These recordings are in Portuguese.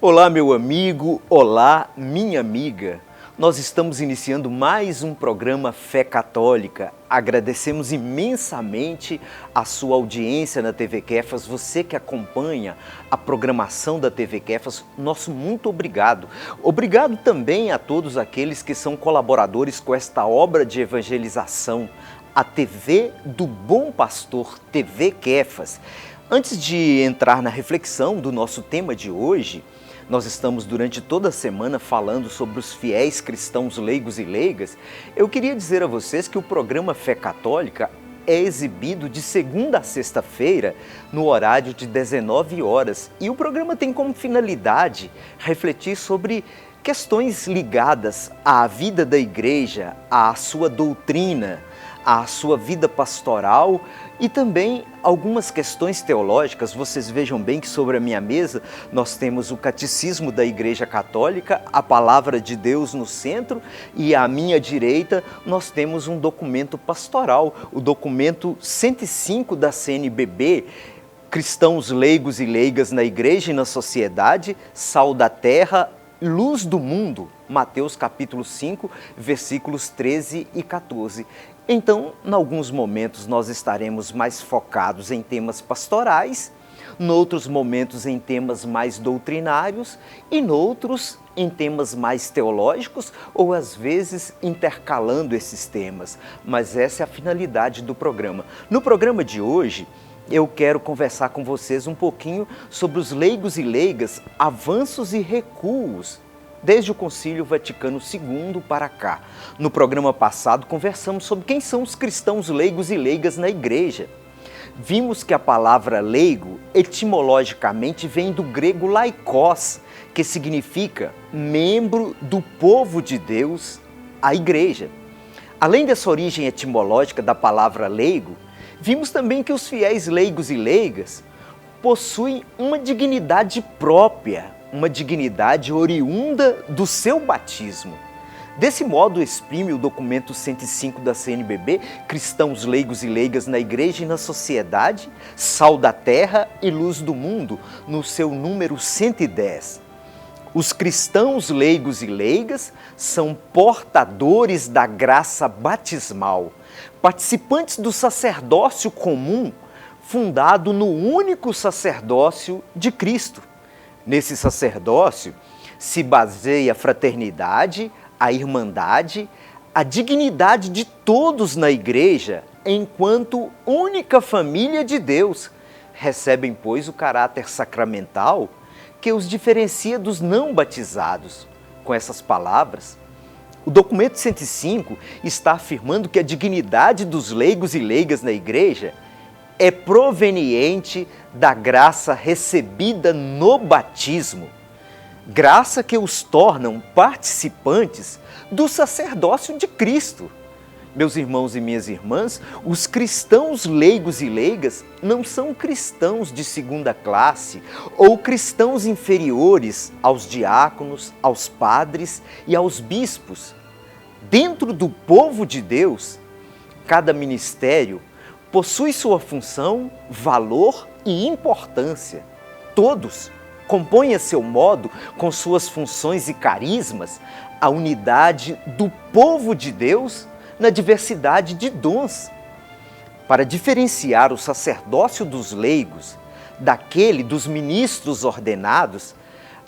Olá, meu amigo, olá, minha amiga. Nós estamos iniciando mais um programa Fé Católica. Agradecemos imensamente a sua audiência na TV Kefas, você que acompanha a programação da TV Kefas, nosso muito obrigado. Obrigado também a todos aqueles que são colaboradores com esta obra de evangelização, a TV do Bom Pastor, TV Kefas. Antes de entrar na reflexão do nosso tema de hoje, nós estamos durante toda a semana falando sobre os fiéis cristãos leigos e leigas. Eu queria dizer a vocês que o programa Fé Católica é exibido de segunda a sexta-feira no horário de 19 horas. E o programa tem como finalidade refletir sobre questões ligadas à vida da igreja, à sua doutrina, à sua vida pastoral e também algumas questões teológicas. Vocês vejam bem que sobre a minha mesa nós temos o Catecismo da Igreja Católica, a Palavra de Deus no centro, e à minha direita nós temos um documento pastoral, o documento 105 da CNBB, Cristãos Leigos e Leigas na Igreja e na Sociedade, Sal da Terra, Luz do Mundo, Mateus capítulo 5, versículos 13 e 14. Então, em alguns momentos nós estaremos mais focados em temas pastorais, noutros momentos em temas mais doutrinários e noutros em temas mais teológicos ou às vezes intercalando esses temas. Mas essa é a finalidade do programa. No programa de hoje, eu quero conversar com vocês um pouquinho sobre os leigos e leigas, avanços e recuos desde o Concílio Vaticano II para cá. No programa passado, conversamos sobre quem são os cristãos leigos e leigas na igreja. Vimos que a palavra leigo, etimologicamente, vem do grego laikos, que significa membro do povo de Deus, a igreja. Além dessa origem etimológica da palavra leigo, vimos também que os fiéis leigos e leigas possuem uma dignidade própria, uma dignidade oriunda do seu batismo. Desse modo, exprime o documento 105 da CNBB, Cristãos Leigos e Leigas na Igreja e na Sociedade, Sal da Terra e Luz do Mundo, no seu número 110. Os cristãos leigos e leigas são portadores da graça batismal, participantes do sacerdócio comum, fundado no único sacerdócio de Cristo. Nesse sacerdócio se baseia a fraternidade, a irmandade, a dignidade de todos na igreja, enquanto única família de Deus. Recebem, pois, o caráter sacramental que os diferencia dos não batizados. Com essas palavras, o documento 105 está afirmando que a dignidade dos leigos e leigas na igreja é proveniente da graça recebida no batismo, graça que os tornam participantes do sacerdócio de Cristo. Meus irmãos e minhas irmãs, os cristãos leigos e leigas não são cristãos de segunda classe ou cristãos inferiores aos diáconos, aos padres e aos bispos. Dentro do povo de Deus, cada ministério possui sua função, valor e importância. Todos compõem a seu modo, com suas funções e carismas, a unidade do povo de Deus na diversidade de dons. Para diferenciar o sacerdócio dos leigos daquele dos ministros ordenados,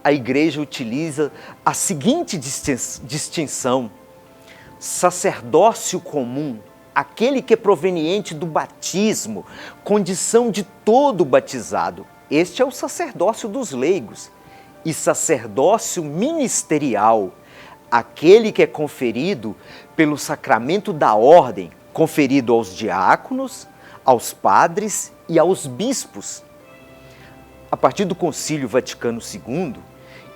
a Igreja utiliza a seguinte distinção: sacerdócio comum, aquele que é proveniente do batismo, condição de todo batizado. Este é o sacerdócio dos leigos. E sacerdócio ministerial, aquele que é conferido pelo sacramento da ordem, conferido aos diáconos, aos padres e aos bispos. A partir do Concílio Vaticano II,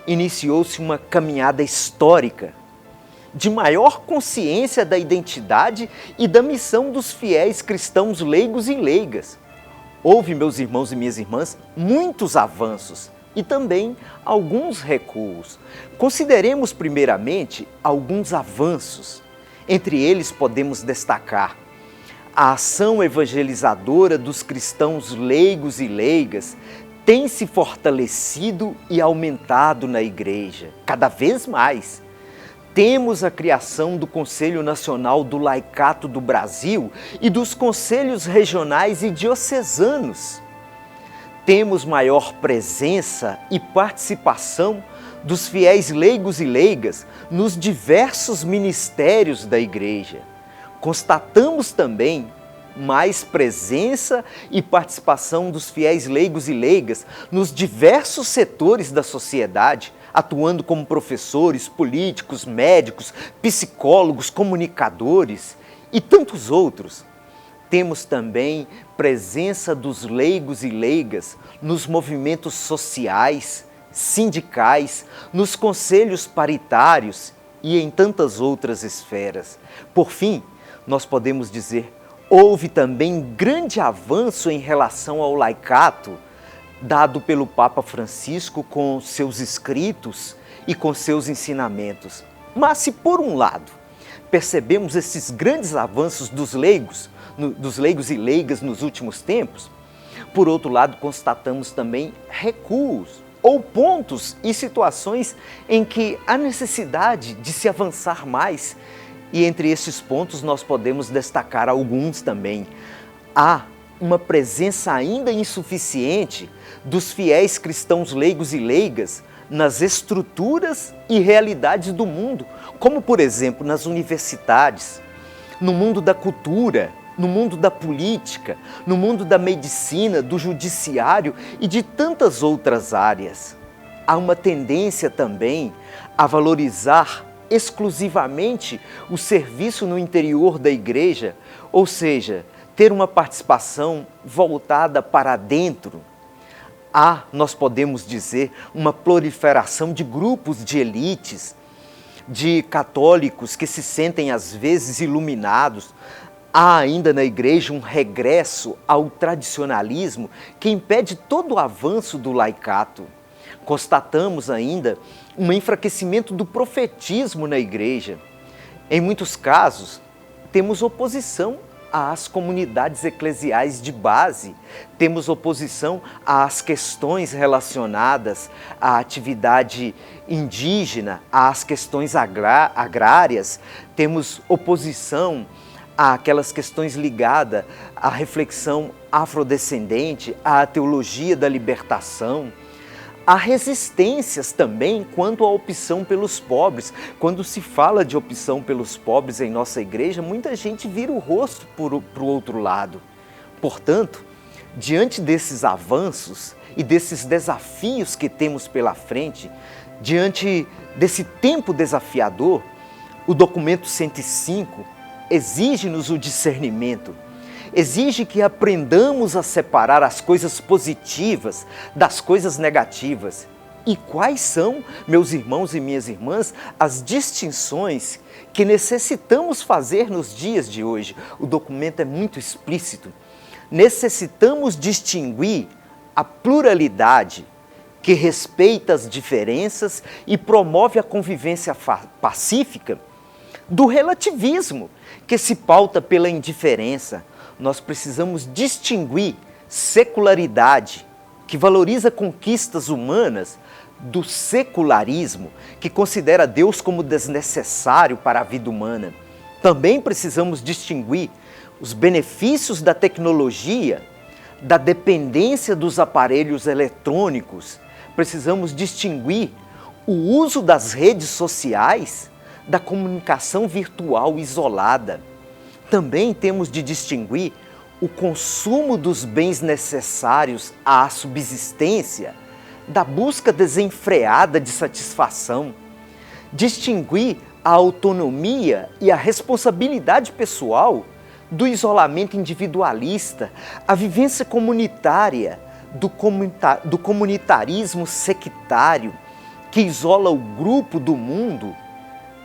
iniciou-se uma caminhada histórica de maior consciência da identidade e da missão dos fiéis cristãos leigos e leigas. Houve, meus irmãos e minhas irmãs, muitos avanços e também alguns recuos. Consideremos primeiramente alguns avanços. Entre eles podemos destacar a ação evangelizadora dos cristãos leigos e leigas tem se fortalecido e aumentado na igreja, cada vez mais. Temos a criação do Conselho Nacional do Laicato do Brasil e dos Conselhos Regionais e Diocesanos. Temos maior presença e participação dos fiéis leigos e leigas nos diversos ministérios da igreja. Constatamos também mais presença e participação dos fiéis leigos e leigas nos diversos setores da sociedade, atuando como professores, políticos, médicos, psicólogos, comunicadores e tantos outros. Temos também presença dos leigos e leigas nos movimentos sociais, sindicais, nos conselhos paritários e em tantas outras esferas. Por fim, nós podemos dizer, houve também grande avanço em relação ao laicato, dado pelo Papa Francisco com seus escritos e com seus ensinamentos. Mas se por um lado percebemos esses grandes avanços dos leigos e leigas nos últimos tempos, por outro lado constatamos também recuos ou pontos e situações em que há necessidade de se avançar mais. E entre esses pontos nós podemos destacar alguns também. Há uma presença ainda insuficiente dos fiéis cristãos leigos e leigas nas estruturas e realidades do mundo, como por exemplo nas universidades, no mundo da cultura, no mundo da política, no mundo da medicina, do judiciário e de tantas outras áreas. Há uma tendência também a valorizar exclusivamente o serviço no interior da igreja, ou seja, ter uma participação voltada para dentro. Há, nós podemos dizer, uma proliferação de grupos de elites, de católicos que se sentem às vezes iluminados. Há ainda na igreja um regresso ao tradicionalismo que impede todo o avanço do laicato. Constatamos ainda um enfraquecimento do profetismo na igreja. Em muitos casos, temos oposição às comunidades eclesiais de base, temos oposição às questões relacionadas à atividade indígena, às questões agrárias, temos oposição àquelas questões ligadas à reflexão afrodescendente, à teologia da libertação. Há resistências também quanto à opção pelos pobres. Quando se fala de opção pelos pobres em nossa igreja, muita gente vira o rosto para o outro lado. Portanto, diante desses avanços e desses desafios que temos pela frente, diante desse tempo desafiador, o documento 105 exige-nos o discernimento. Exige que aprendamos a separar as coisas positivas das coisas negativas. E quais são, meus irmãos e minhas irmãs, as distinções que necessitamos fazer nos dias de hoje? O documento é muito explícito. Necessitamos distinguir a pluralidade, que respeita as diferenças e promove a convivência pacífica, do relativismo, que se pauta pela indiferença. Nós precisamos distinguir secularidade, que valoriza conquistas humanas, do secularismo, que considera Deus como desnecessário para a vida humana. Também precisamos distinguir os benefícios da tecnologia, da dependência dos aparelhos eletrônicos. Precisamos distinguir o uso das redes sociais da comunicação virtual isolada. Também temos de distinguir o consumo dos bens necessários à subsistência da busca desenfreada de satisfação. Distinguir a autonomia e a responsabilidade pessoal do isolamento individualista, a vivência comunitária do comunitarismo sectário que isola o grupo do mundo.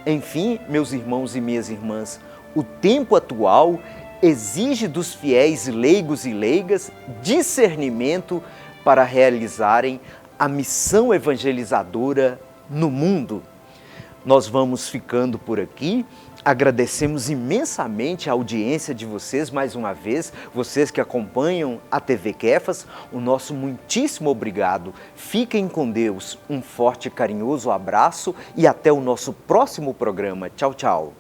Enfim, meus irmãos e minhas irmãs, o tempo atual exige dos fiéis leigos e leigas discernimento para realizarem a missão evangelizadora no mundo. Nós vamos ficando por aqui. Agradecemos imensamente a audiência de vocês mais uma vez, vocês que acompanham a TV Kefas, o nosso muitíssimo obrigado. Fiquem com Deus, um forte e carinhoso abraço e até o nosso próximo programa. Tchau, tchau.